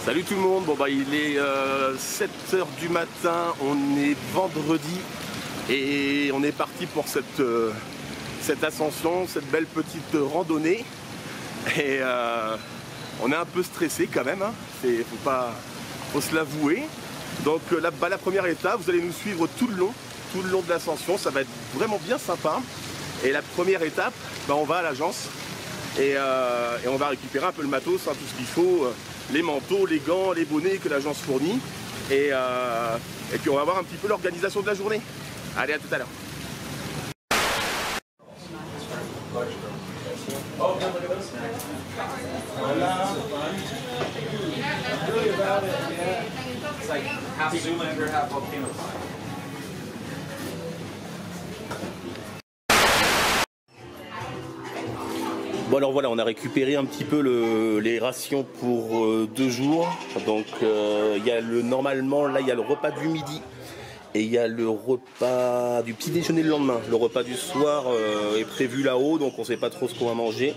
Salut tout le monde, bon bah il est 7h du matin, on est vendredi et on est parti pour cette ascension, cette belle petite randonnée et on est un peu stressé quand même, hein. Faut se l'avouer. Donc la première étape, vous allez nous suivre tout le long de l'ascension, ça va être vraiment bien sympa. Et la première étape, bah, on va à l'agence et on va récupérer un peu le matos, hein, tout ce qu'il faut. Les manteaux, les gants, les bonnets que l'agence fournit et puis on va voir un petit peu l'organisation de la journée. Allez, à tout à l'heure. Bon alors voilà, on a récupéré un petit peu les rations pour 2 jours. Donc il y a normalement là il y a le repas du midi et il y a le repas du petit déjeuner le lendemain. Le repas du soir est prévu là-haut, donc on ne sait pas trop ce qu'on va manger.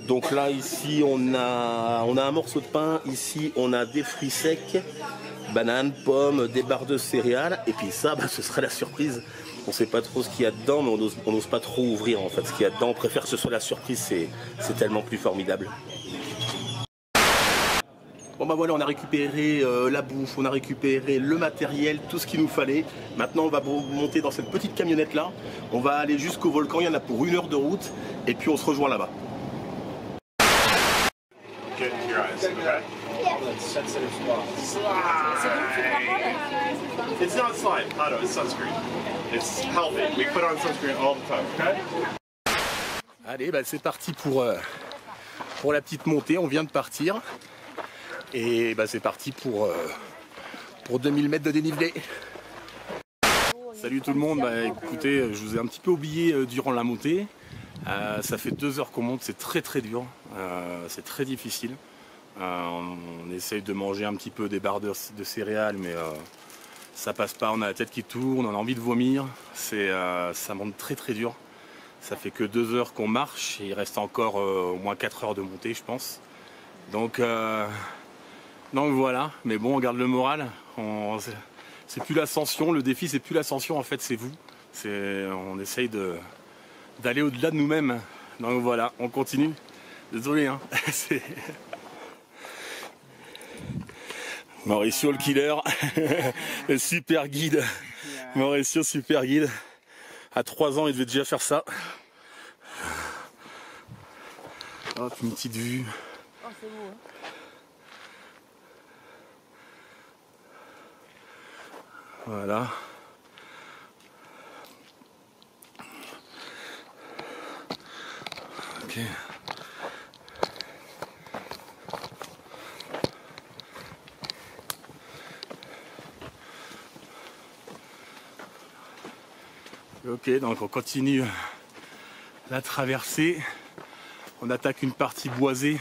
Donc là ici on a un morceau de pain, ici on a des fruits secs, bananes, pommes, des barres de céréales et puis ça bah, ce serait la surprise. On ne sait pas trop ce qu'il y a dedans, mais on n'ose pas trop ouvrir en fait ce qu'il y a dedans. On préfère que ce soit la surprise, c'est tellement plus formidable. Bon bah voilà, on a récupéré la bouffe, on a récupéré le matériel, tout ce qu'il nous fallait. Maintenant on va monter dans cette petite camionnette là. On va aller jusqu'au volcan, il y en a pour 1 heure de route. Et puis on se rejoint là-bas. It's not slime, Otto, it's sunscreen. It's healthy. We put on sunscreen all the time, okay? Allez, bah c'est parti pour la petite montée, on vient de partir. Et bah c'est parti pour 2000 mètres de dénivelé. Salut tout le monde, bah écoutez, je vous ai un petit peu oublié durant la montée. Ça fait 2 heures qu'on monte, c'est très dur, c'est très difficile. On essaye de manger un petit peu des barres de céréales, mais ça passe pas, on a la tête qui tourne, on a envie de vomir, ça monte très dur. Ça fait que 2 heures qu'on marche et il reste encore au moins 4 heures de montée je pense. Donc voilà, mais bon on garde le moral, c'est plus l'ascension, le défi c'est plus l'ascension en fait, c'est vous. On essaye d'aller au-delà de nous-mêmes. Donc voilà, on continue. Désolé hein. Mauricio le killer, le super guide. Mauricio super guide. À 3 ans il devait déjà faire ça. Hop, une petite vue. Oh, c'est beau, hein. Voilà. Ok. Ok, donc on continue la traversée. On attaque une partie boisée.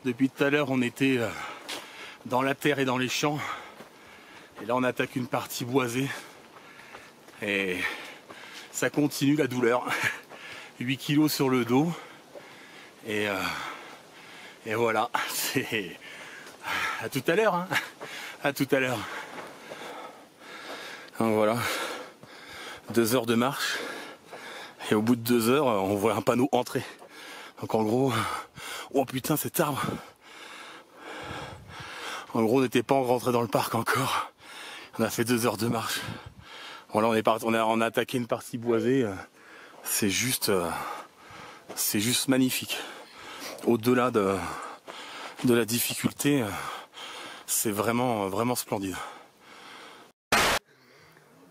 Depuis tout à l'heure, on était dans la terre et dans les champs. Et là, on attaque une partie boisée. Et ça continue la douleur. 8 kilos sur le dos. Et voilà. C'est à tout à l'heure. Hein. À tout à l'heure. Donc voilà. 2 heures de marche. Et au bout de 2 heures, on voit un panneau entrée. Donc en gros, oh putain cet arbre. En gros, on n'était pas rentré dans le parc encore. On a fait 2 heures de marche. Voilà, on a attaqué une partie boisée. C'est juste magnifique. Au-delà de la difficulté, c'est vraiment splendide.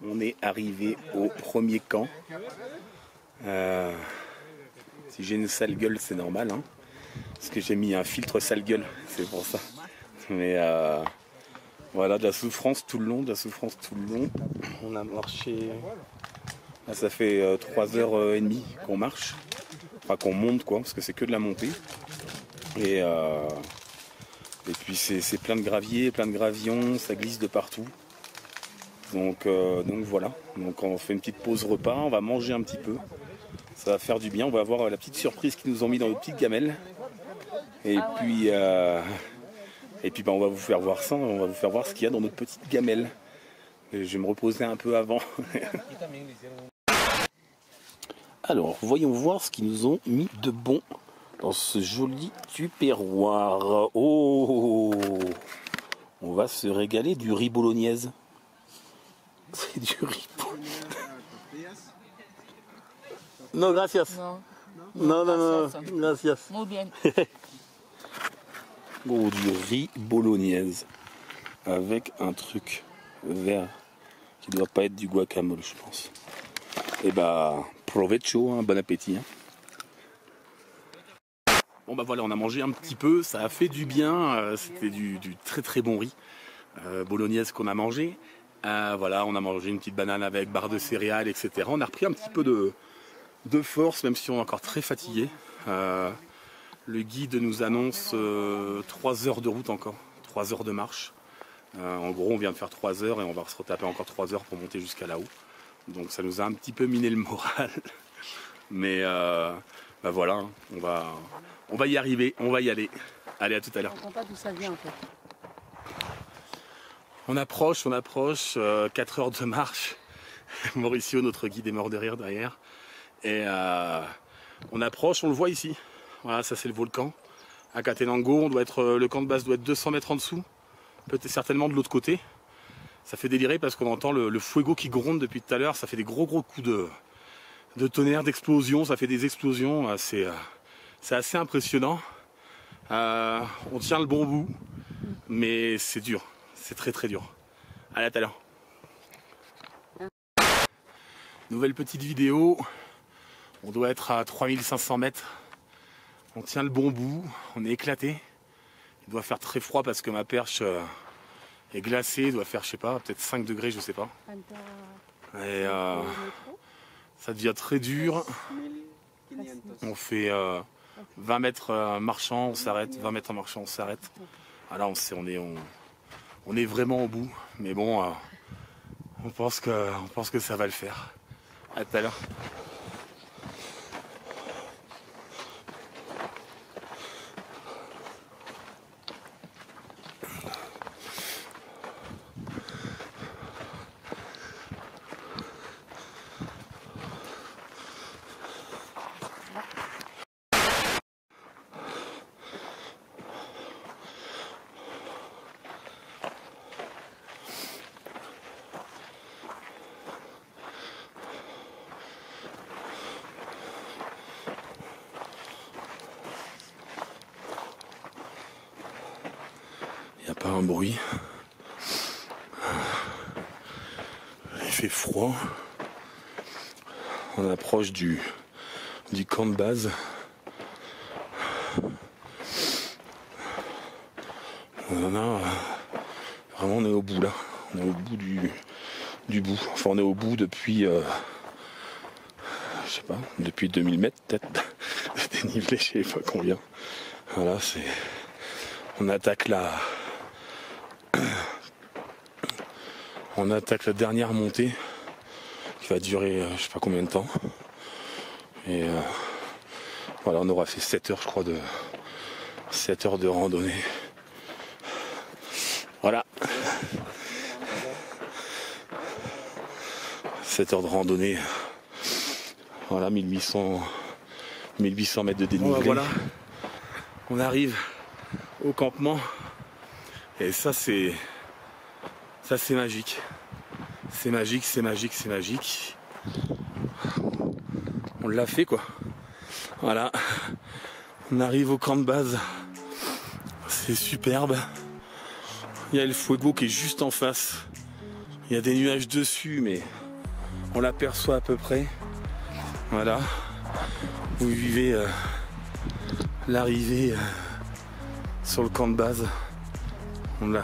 On est arrivé au premier camp. Si j'ai une sale gueule, c'est normal, hein, parce que j'ai mis un filtre sale gueule, c'est pour ça. Mais voilà, de la souffrance tout le long, On a marché. Là, ça fait 3h30 qu'on marche, enfin qu'on monte quoi, parce que c'est que de la montée. Et puis c'est plein de gravier, plein de gravillons, ça glisse de partout. Donc voilà, donc on fait une petite pause repas, on va manger un petit peu. Ça va faire du bien, on va avoir la petite surprise qu'ils nous ont mis dans nos petites gamelles. Et puis Et puis on va vous faire voir ça, on va vous faire voir ce qu'il y a dans notre petite gamelle. Et je vais me reposer un peu avant. Alors, voyons voir ce qu'ils nous ont mis de bon dans ce joli tupperware. Oh, on va se régaler du riz bolognaise. C'est du riz bolognaise. Non, gracias. Non, gracias. Muy bien. Oh, du riz bolognaise. Avec un truc vert qui doit pas être du guacamole, je pense. Et bah, provecho, hein, bon appétit. Hein. Bon bah voilà, on a mangé un petit peu, ça a fait du bien. C'était du très très bon riz bolognaise qu'on a mangé. Voilà, on a mangé une petite banane avec barre de céréales, etc. On a repris un petit peu de force, même si on est encore très fatigué. Le guide nous annonce 3 heures de route encore, 3 heures de marche. En gros, on vient de faire 3 heures et on va se retaper encore 3 heures pour monter jusqu'à là-haut. Donc ça nous a un petit peu miné le moral. Mais bah voilà, hein, on va y arriver, on va y aller. Allez, à tout à l'heure. Je ne comprends pas d'où ça vient en fait. On approche, 4 heures de marche. Mauricio, notre guide, est mort de rire derrière. Et on approche, on le voit ici. Voilà, ça c'est le volcan. À Catenango, le camp de base doit être 200 mètres en dessous. Peut-être certainement de l'autre côté. Ça fait délirer parce qu'on entend le fuego qui gronde depuis tout à l'heure. Ça fait des gros coups de tonnerre, d'explosion. Ça fait des explosions. C'est assez impressionnant. On tient le bon bout. Mais c'est dur. C'est très très dur. Allez, à tout à l'heure. Nouvelle petite vidéo. On doit être à 3500 mètres. On tient le bon bout. On est éclaté. Il doit faire très froid parce que ma perche est glacée. Il doit faire, je sais pas, peut-être 5 degrés, je sais pas. Et ça devient très dur. On fait 20 mètres marchant, on s'arrête. 20 mètres en marchant, on s'arrête. Alors on est vraiment au bout. Mais bon, on pense que ça va le faire. À tout à l'heure. Il n'y a pas un bruit. Il fait froid. On approche du camp de base. Vraiment, on est au bout là. On est au bout du bout. Enfin, on est au bout depuis, je sais pas, depuis 2000 mètres peut-être. Dénivelé, je sais pas combien. Voilà, on attaque la dernière montée qui va durer je sais pas combien de temps. Et voilà, on aura fait 7 heures je crois 7 heures de randonnée. Voilà. 7 heures de randonnée. Voilà, 1800 mètres de dénivelé. Voilà. On arrive au campement. Et ça c'est magique. C'est magique, c'est magique, c'est magique. On l'a fait quoi. Voilà. On arrive au camp de base. C'est superbe. Il y a le fuego qui est juste en face. Il y a des nuages dessus, mais on l'aperçoit à peu près. Voilà. Vous vivez l'arrivée sur le camp de base. On l'a.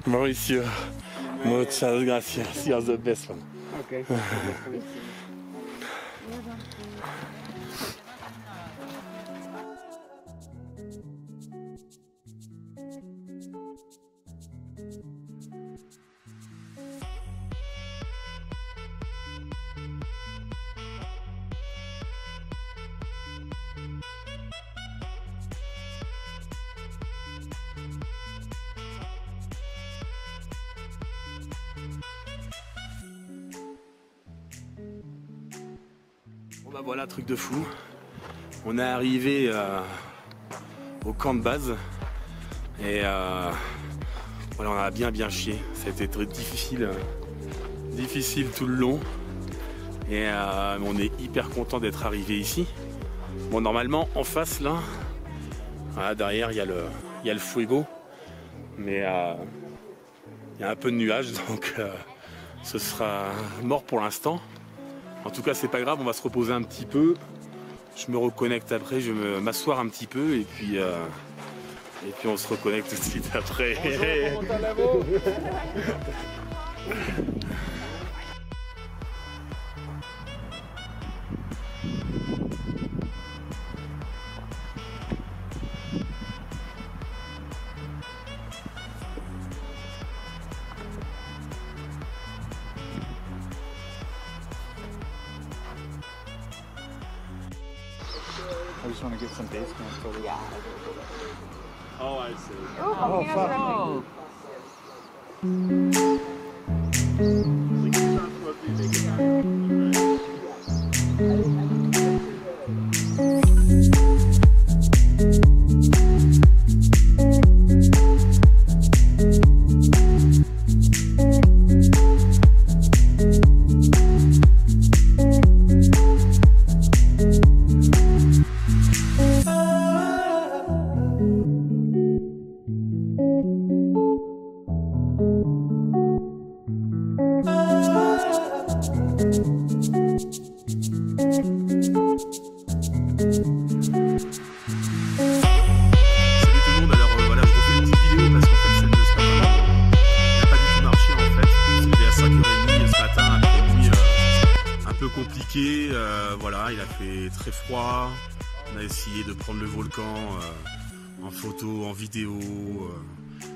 Mauricio, muchas gracias. You're the best one. Okay. Bah voilà, truc de fou. On est arrivé au camp de base et voilà, on a bien chié. Ça a été très difficile tout le long et on est hyper content d'être arrivé ici. Bon, normalement en face là, voilà, derrière il y a le fuego, mais il y a un peu de nuages, donc ce sera mort pour l'instant. En tout cas, c'est pas grave, on va se reposer un petit peu. Je me reconnecte après, je vais m'asseoir un petit peu et puis on se reconnecte tout de suite après. Bonjour, I just want to get some base camp photos. Yeah. Oh, I see. Oh, fuck. Compliqué, voilà, il a fait très froid, on a essayé de prendre le volcan en photo, en vidéo,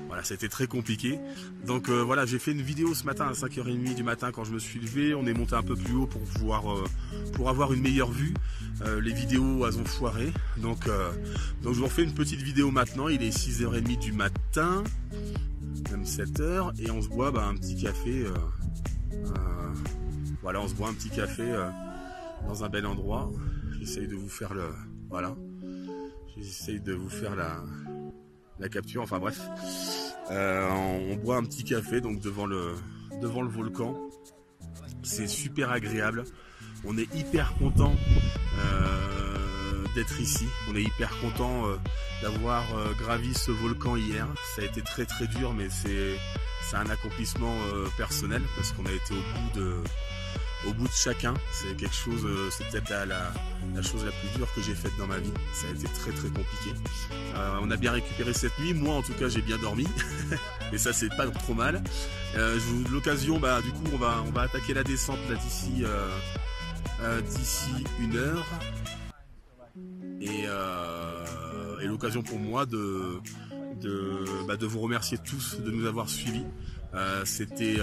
voilà, ça a été très compliqué. Donc voilà, j'ai fait une vidéo ce matin à 5h30 du matin quand je me suis levé, on est monté un peu plus haut pour pour avoir une meilleure vue. Les vidéos elles ont foiré, donc je vous refais une petite vidéo maintenant, il est 6h30 du matin, même 7h, et on se boit un petit café. Voilà, on se boit un petit café dans un bel endroit. J'essaye de vous faire j'essaye de vous faire la capture. Enfin bref, on boit un petit café donc devant le volcan. C'est super agréable. On est hyper content d'être ici. On est hyper content d'avoir gravi ce volcan hier. Ça a été très très dur, mais c'est un accomplissement personnel parce qu'on a été au bout de chacun. C'est quelque chose, c'est peut-être la chose la plus dure que j'ai faite dans ma vie. Ça a été très très compliqué. On a bien récupéré cette nuit. Moi en tout cas j'ai bien dormi. Et ça c'est pas trop mal. L'occasion, du coup on va attaquer la descente là d'ici 1 heure. Et l'occasion pour moi de vous remercier tous de nous avoir suivis. C'était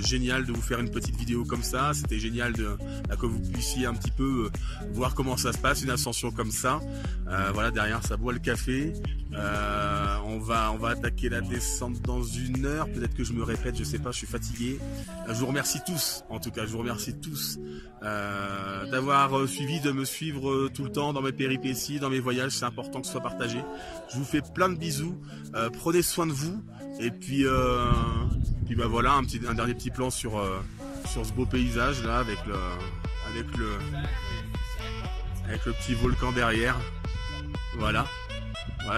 génial de vous faire une petite vidéo comme ça, c'était génial que vous puissiez un petit peu voir comment ça se passe, une ascension comme ça. Voilà, derrière ça boit le café. On va attaquer la descente dans 1 heure, peut-être que je me répète, je sais pas, je suis fatigué. Je vous remercie tous, en tout cas je vous remercie tous d'avoir suivi, de me suivre tout le temps dans mes péripéties, dans mes voyages. C'est important que ce soit partagé. Je vous fais plein de bisous, prenez soin de vous. Et puis voilà, un dernier petit plan sur ce beau paysage là avec le petit volcan derrière. Voilà,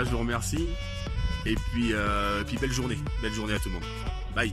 je vous remercie. Et puis belle journée à tout le monde. Bye.